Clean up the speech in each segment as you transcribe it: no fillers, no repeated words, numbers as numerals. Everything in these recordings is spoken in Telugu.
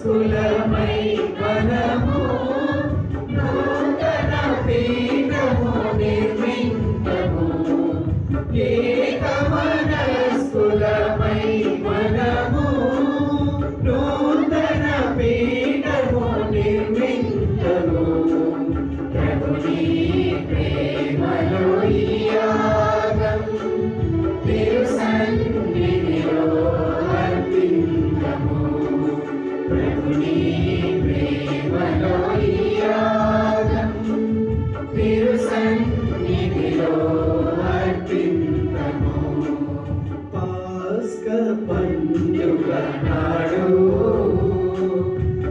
కులమై మనము నూతన పీఠము నిర్మింతము ఏక మనస్కులమై మనము నూతన పీఠము నిర్మింతము ప్రభుని ప్రేమలో ఈ యాగం తిరు సన్నిధిలో అర్పింతము ప్రభుని ప్రేమలో ఈ యాగం తిరు సన్నిధిలో అర్పింతము పాస్క పండుగ నాడు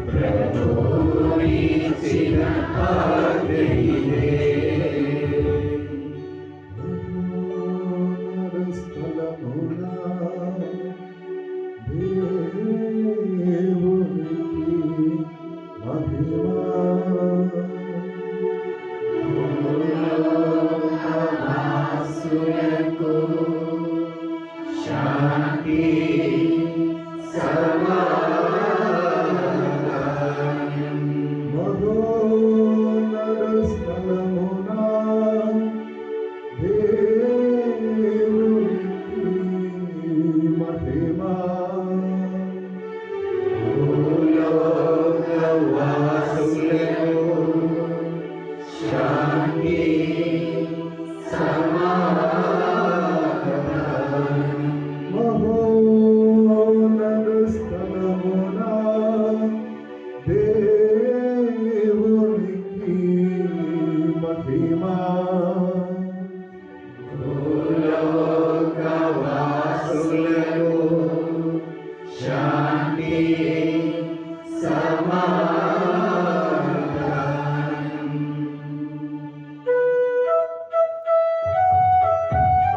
ప్రభువు ఇచ్చిన ఆజ్ఞ శాంతి సమాధానం మహోన్నత స్థలమున